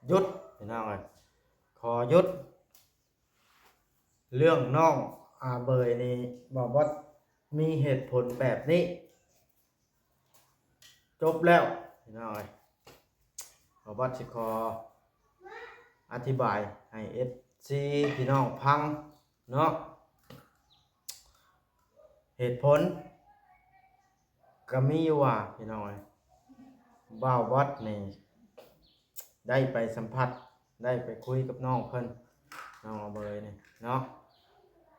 หยุดพี่น้องเลยขอหยุดเรื่องน้องเบยนี่บอกว่ามีเหตุผลแบบนี้จบแล้วพี่น้องเลยบอกว่าสิขออธิบายให้ซีพี่น้องพังเนาะเหตุผลก็มีว่าพี่น้องเลยบ่าววัดนี่ได้ไปสัมผัสได้ไปคุยกับน้องเพิ่นน้องเบยนี่เนาะ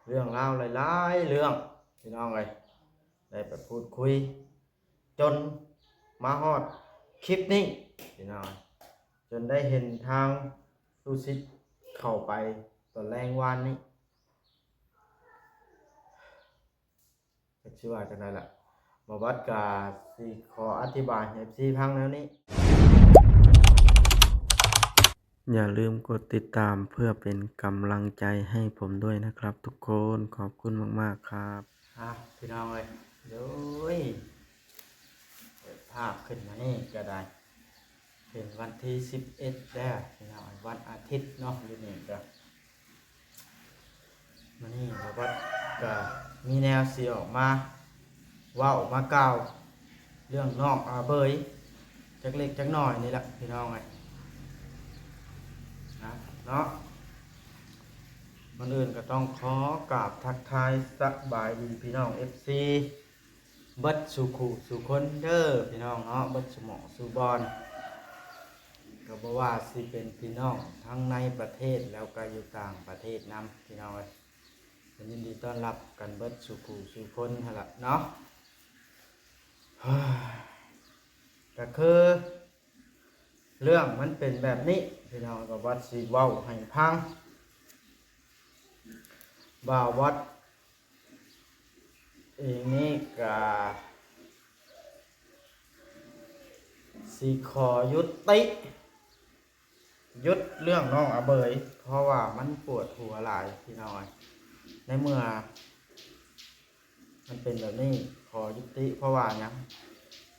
เรื่องราวหลายๆเรื่องพี่น้องเลยได้ไปพูดคุยจนมาฮอดคลิปนี้พี่น้องจนได้เห็นทางลูซิดเข้าไปตอนแรงวานนี้ก็ชื่อว่าจังไดล่ะมาวัดกาสิขออธิบายให้ซีพังแล้วนี้อย่าลืมกดติดตามเพื่อเป็นกำลังใจให้ผมด้วยนะครับทุกคนขอบคุณมากๆครับพี่น้องเลยเดี๋ยวเปิดภาพขึ้นมานี่ก็ได้เป็นวันที่11แล้วพี่น้องวันอาทิตย์เนาะอยู่นี่ก็มานี่เพราะว่าก็มีแนวเสียออกมาว่าออกมากล่าวเรื่องน้องเบยจักเล็กจักน้อยนี่แหละพี่น้องเลยเนาะมันอื่นก็ต้องขอกราบทักทายสบายดีพี่น้อง FC เบิดสู่ขู่สู่คนเด้อพี่น้องเนาะเบิดสมองสู่บอลก็บอกว่าสิเป็นพี่น้องทั้งในประเทศแล้วก็อยู่ต่างประเทศนำพี่น้องเลยยินดีต้อนรับกันเบิดสู่ขู่สู่คนหั่นล่ะเนาะก็คือเรื่องมันเป็นแบบนี้พี่น้องก็วัดสิเว้าให้พังบ่าววัดเองนี่ก็สิขอยุติหยุดเรื่องน้องเบยเพราะว่ามันปวดหัวหลายพี่น้อยในเมื่อมันเป็นแบบนี้ขอยุติเพราะว่าเนี่ย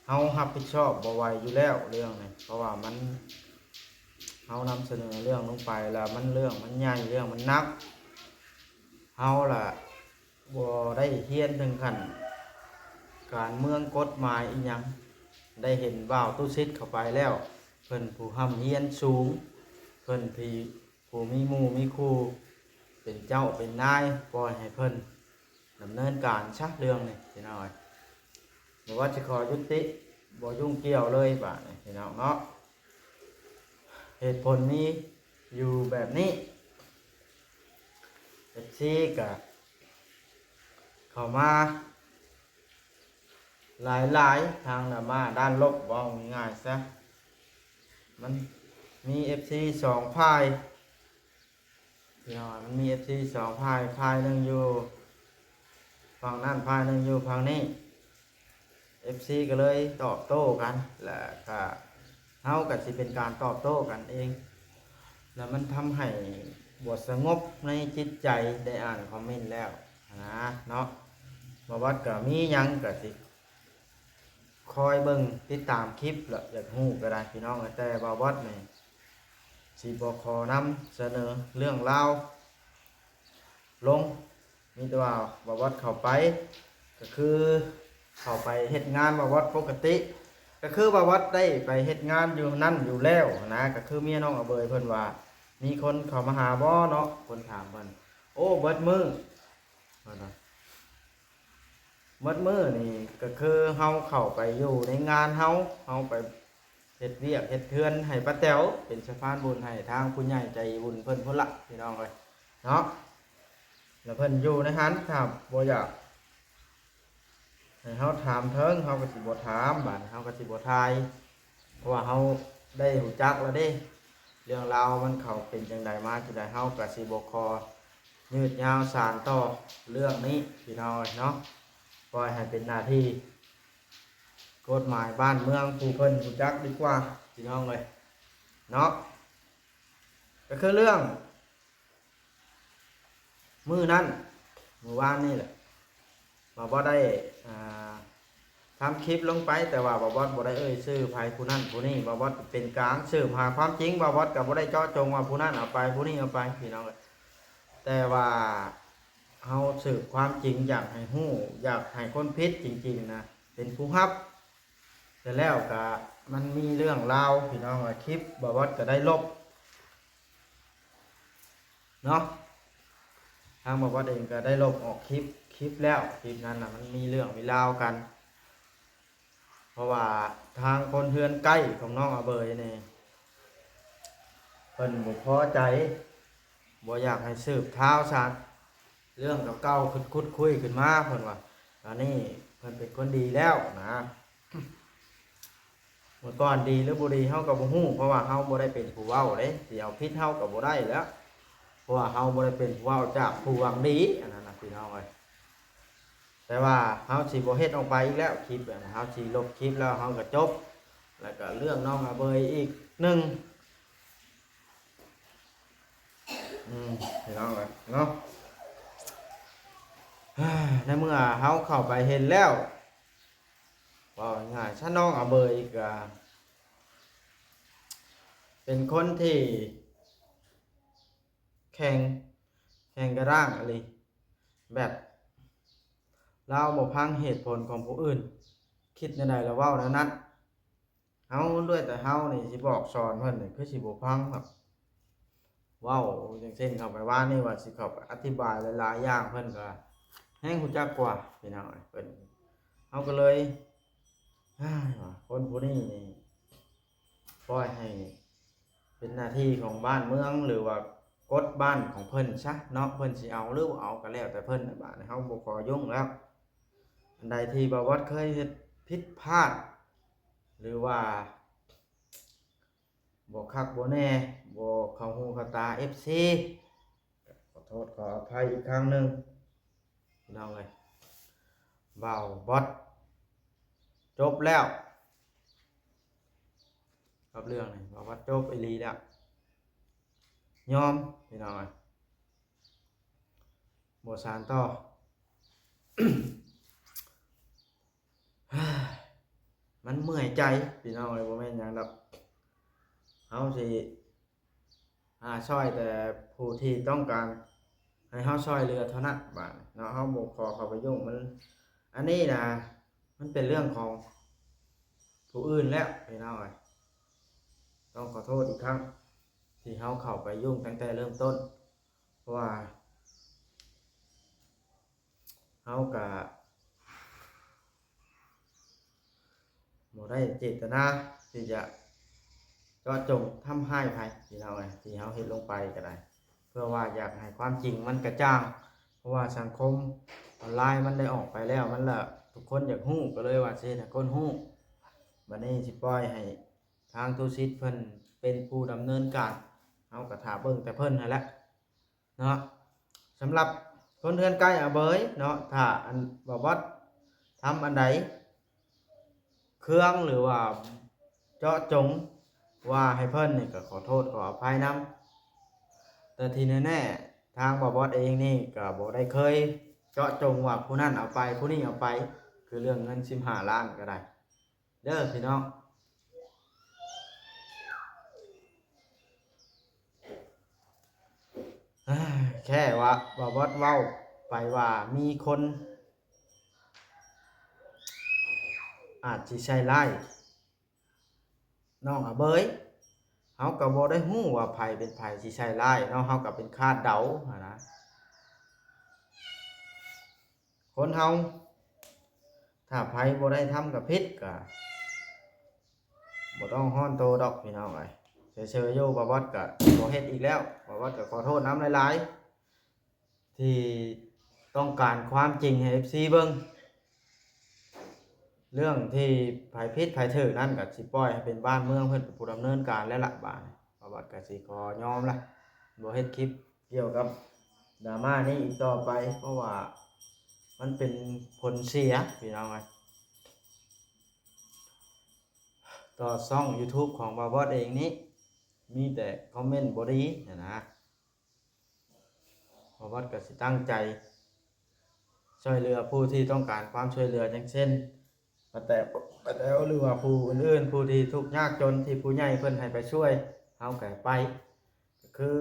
เฮารับผิดชอบบ่ไหวอยู่แล้วเรื่องนี้เพราะว่ามันเฮานำเสนอเรื่องลงไปแล้วมันเรื่องมันใหญ่เรื่องมันหนักเฮาล่ะบ่ได้เฮียนถึงขั้นการเมืองกฎหมายอีหยังได้เห็นบ่าวตู้ซิดเข้าไปแล้วเพิ่นผู้ร่ำเฮียนสูงเพิ่นผู้มีหมู่มีครูเป็นเจ้าเป็นนายปล่อยให้เพิ่นดำเนินการชักเรื่องนี่พี่น้อยบ่ว่าจะขอยุติบ่ยุ่งเกี่ยวเลยบาดนี้พี่น้องเนาะเหตุผลมีอยู่แบบนี้ซี่ก็เข้ามาหลายทางน่ะมาด้านลบว่าง่ายๆซะมันมี FC 2 ฝ่ายพี่น้องมันมี FC 2 ฝ่ายหนึงอยู่ฝั่งนั้นฝ่ายหนึงอยู่ฝั่งนี้ FC ก็เลยตอบโต้กันแล้วก็เฮาก็สิเป็นการตอบโต้กันเองแล้วมันทำให้บทสงบในจิตใจได้อ่านคอมเมนต์แล้วนะเนาะมาวัดก็มีหยังก็สิคอยเบิ่งติดตามคลิปแล้วอยากฮู้ก็ได้พี่น้องแต่บ่วัดนี่สิบ่ขอนำเสนอเรื่องราวลงมีแต่ว่าบ่วัดเข้าไปก็คือเข้าไปเฮ็ดงานบ่วัดปกติก็คือบ่วัดได้ไปเฮ็ดงานอยู่นั่นอยู่แล้วนะก็คือเมียน้องเบยเพิ่นว่ามีคนเข้ามาหาบ่เนาะคนถามเพิ่นโอ้เบิดมื้อว่าน่ะเบิดมื้อนี่ก็คือเฮาเข้าไปอยู่ในงานเฮาไปเฮ็ดเวียกเฮ็ดเทือนให้ป้าแต๋วเป็นสะพานบุญให้ทางผู้ใหญ่ใจบุญเพิ่นพุ่นละพี่น้องเอ้ยเนาะแล้วเพิ่นอยู่ในหันถามบ่อยากให้เฮาถามเถิงเฮาก็สิบ่ถามบัดเฮาก็สิบ่ทายเพราะว่าเฮาได้รู้จักแล้วเด้เรื่องราวมันเข้าเป็นจังไดมาจังไดเฮาก็สิบ่ขอยืดยาวสานต่อเรื่องนี้พี่น้องเนาะปล่อยให้เป็นหน้าที่กฎหมายบ้านเมืองผู้เพิ่นรู้จักดีกว่าพี่น้องเลยเนาะก็คือเรื่องมื้อนั้นมื้อวานนี่แหละมาบ่ได้ ทำคลิปลงไปแต่ว่าบ่บอสบ่ได้ชื่อไผผู้นั้นผู้นี้บ่บอสเป็นกลางสืบหาความจริงบ่บอสก็บ่ได้เจาะจงว่าผู้นั้นเอาไปผู้นี้เอาไปพี่น้องเอ้ยแต่ว่าเฮาสืบความจริงอยากให้ฮู้อยากให้คนผิดจริงๆนะเป็นผู้รับแต่แล้วก็มันมีเรื่องราวพี่น้องเอ้ยคลิปบ่บอสก็ได้ลบเนาะทางบ่บอสเองก็ได้ลบออกคลิปแล้วคลิปนั้นน่ะมันมีเรื่องมีราวกันเพราะว่าทางคนเฮือนใกล้ของน้องอาเบยนี่เพิ่นบ่พอใจบ่อยากให้สืบเท้าซักเรื่องเก่าๆคุดคุยขึ้นมาเพิ่นว่าอันนี้เพิ่นเป็นคนดีแล้วนะเมื่อก่อนดีหรือบ่ดีเฮาก็บ่ฮู้เพราะว่าเฮาบ่ได้เป็นผู้เว้าเด้สิเอาผิดเฮาก็บ่ได้แล้วเพราะว่าเฮาบ่ได้เป็นผู้เว้าจากผู้หวังดีอันนั้นน่ะพี่น้องเอ้ยแต่ว่าเฮาสิบ่เฮ็ดออกไปอีกแล้วคลิปเฮาสิลบคลิปแล้วเฮาก็จบแล้วก็เรื่องน้องอาเบยอีกหนึ่งพี่น้องเอ้ยเนาะในเมื่อเฮาเข้าไปเห็นแล้วว่าง่ายถ้าน้องอาเบยก็เป็นคนที่แข่งกระด้างอะไรแบบเราบ่พังเหตุผลของผู้อื่นคิดในใดแล้วเว้าแนวนั้นเฮาด้วยแต่เฮานี่สิบอกสอนเพิ่นนี่คือสิบ่พังครับเว้าอย่างเช่นเข้าไปว่านี่ว่าสิเข้าไปอธิบายหลายๆอย่างเพิ่นก็แฮงรู้จักกว่าพี่น้องเพิ่นเฮาก็เลยว่าคนผู้นี้นี่ปล่อยให้เป็นหน้าที่ของบ้านเมืองหรือว่ากฎบ้านของเพิ่นซะเนาะเพิ่นสิเอาหรือบ่เอาก็แล้วแต่เพิ่นน่ะบาดนี้เฮาบ่ขอยุ่งแล้วอันใดที่บ่วัดเคยเฮ็ดผิดพลาดหรือว่าบ่คักบ่แน่บ่เข้าหูเข้าตา FC ขอโทษขออภัยอีกครั้งหนึงพี่น้องเอ้ยเว้าบอดจบแล้วกับเรื่องนี้บ่วัดจบอีหลีแล้วยอมพี่น้องเอ้ยบ่สานต่อ มันเมื่อยใจพี่น้องเอ้ยบ่แม่นหยังดอกเฮาสิช่วยแต่ผู้ที่ต้องการให้เฮาช่วยเหลือเท่านั้นบาดเนาะเฮาบ่ขอเข้าไปยุ่งมันอันนี้นะมันเป็นเรื่องของผู้อื่นแล้วพี่น้องเอ้ยต้องขอโทษอีกครั้งที่เฮาเข้าไปยุ่งตั้งแต่เริ่มต้นเพราะว่าเฮาก็บ่ได้เจตนาที่จะเจาะจงทำร้ายไผพี่น้องเอ้ยที่เฮาเฮ็ดลงไปก็ได้เพื่อว่าอยากให้ความจริงมันกระจ่างเพราะว่าสังคมออนไลน์มันได้ออกไปแล้วมันละทุกคนอยากฮู้ก็เลยว่าสิเฮ็ดให้คนฮู้บัดนี้สิปล่อยให้ทางทูซิตเพิ่นเป็นผู้ดำเนินการเฮาก็ท่าเบิ่งแต่เพิ่นนั่นแหละเนาะสำหรับคนเรือนใกล้อาเบยเนาะถ้าอันว่าทำอันใดเครื่องหรือว่าเจาะจงว่าให้เพิ่นนี่ก็ขอโทษขออภัยนำแต่ที่แน่ๆทางบ่บอสเองนี่ก็บ่ได้เคยเจาะจงว่าผู้นั้นเอาไปผู้นี้เอาไปคือเรื่องเงิน15ล้านก็ได้เด้อพี่น้องแค่ว่าบ่บอสเว้าไปว่ามีคนอาจสิใช้ร้ายน้องอาเบยเฮาก็บ่ได้ฮู้ว่าไผเป็นไผสิใช้ร้ายเนาะเฮาก็เป็นคาดเดาหั้นนะคนเฮาถ้าไผบ่ได้ทำกับผิดก็บ่ต้องฮ้อนโตดอกพี่น้องเอ้ยเฉยๆอยู่บ่วัดก็บ่เฮ็ดอีกแล้วบ่วัดก็ขอโทษนำหลายๆที่ต้องการความจริงให้ FC เบิ่งเรื่องที่ไผผิดไผถูกนั้นก็สิปล่อยให้เป็นบ้านเมืองเพิ่นเป็นผู้ดำเนินการแล้วล่ะบาดนี้บ่วัดก็สิขอยอมละบ่เฮ็ดคลิปเกี่ยวกับดราม่านี้อีกต่อไปเพราะว่ามันเป็นผลเสียพี่น้องเอ้ยต่อช่อง YouTube ของบ่าวบอสเองนี้มีแต่คอมเมนต์บ่ดีนะบ่าวบอสก็สิตั้งใจช่วยเหลือผู้ที่ต้องการความช่วยเหลืออย่างเช่น แต่หรือว่าผู้อื่นๆผู้ที่ทุกข์ยากจนที่ผู้ใหญ่เพิ่นให้ไปช่วยเฮาก็ไปก็คือ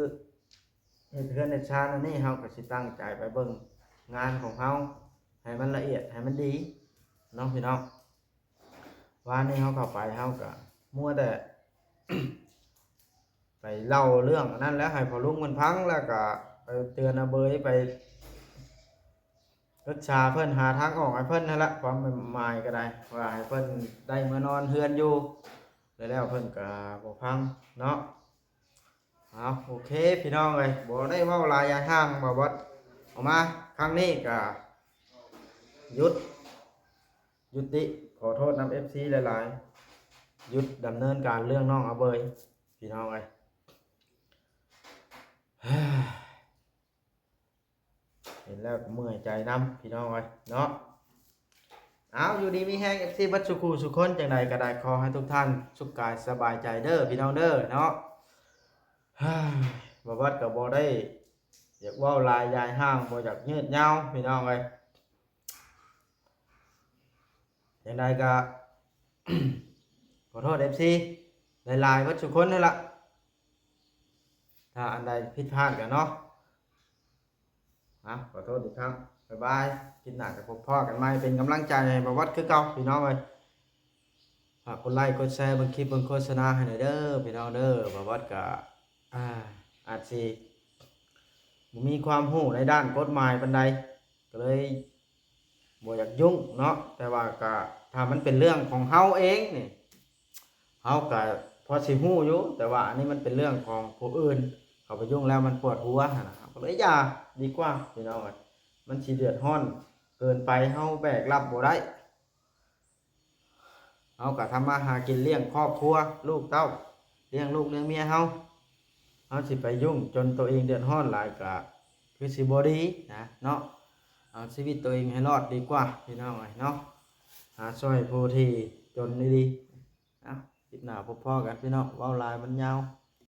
เฮ็ดเฮือนเฮ็ดชานอันนี้เฮาก็สิตั้งใจไปเบิ่งงานของเฮาให้มันละเอียดให้มันดีเนาะพี่น้องว่านี่เฮาเข้าไปเฮาก็มัวแต่ ไปเล่าเรื่องนั้นแล้วให้พอลุงมันพังแล้วก็ไปเตือนอาเบยไปรักษาเพิ่นหาทางออกให้เพิ่นนั่นละความหมายก็ได้ว่าให้เพิ่นได้มานอนเฮือนอยู่แล้วเพิ่นก็บ่พังเนาะเอาโอเคพี่น้องเอ้ยบ่ได้เว้าหลายอย่างทางบ่วัดออกมาครั้งนี้ก็หยุดยุติขอโทษนำ FC หลายๆหยุดดำเนินการเรื่องน้องอาเบยพี่น้องเอ้ย เห็นแล้วก็เมื่อยใจน้ำพี่น้องเอ้ยเนาะเอาอยู่ดีมีแห้ง FC บัดสุขุสุขคนจังใดก็ได้ขอให้ทุกท่านสุขกายสบายใจเด้อพี่น้องเด้อเนาะ บ่วัดก็บ่ได้อยากเว้าหลายยายห้างบ่อยากยืดยาวพี่น้องเอ้ยจังใดก็ ขอโทษ FC หลายๆบัดสุขคนนั่นล่ะถ้าอันใดผิดพลาดกันเนาะขอโทษอีกครั้งบ๊ายบายคลิปหน้าจะพบพ่อกันใหม่เป็นกำลังใจให้บ่วัดคือเก่าพี่น้องเอ้ยฝากกดไลค์กดแชร์เบิ่งคลิปเบิ่งโฆษณาให้หน่อยเด้อพี่น้องเด้อบ่วัดก็อาจสิบ่มีความรู้ในด้านกฎหมายปานใดก็เลยบ่อยากยุ่งเนาะแต่ว่าก็ถ้ามันเป็นเรื่องของเฮาเองนี่เฮาก็พอสิรู้อยู่แต่ว่าอันนี้มันเป็นเรื่องของผู้อื่นเขาไปยุ่งแล้วมันปวดหัวหั่นน่ะก็เลยอย่าดีกว่าพี่น้องเอ้ยมันสิเดือดร้อนเกินไปเฮาแบกรับบ่ได้เฮาก็ทำมาหากินเลี้ยงครอบครัวลูกเต้าเลี้ยงลูกเลี้ยงเมียเฮาสิไปยุ่งจนตัวเองเดือดร้อนหลายก็คือสิบ่ดีนะเนาะเอาชีวิตตัวเองให้รอดดีกว่าพี่น้องเอ้ยเนาะหาช่วยผู้ที่จนดีๆคลิปหน้าพบพ่อกันพี่น้องเว้าหลายมันยาว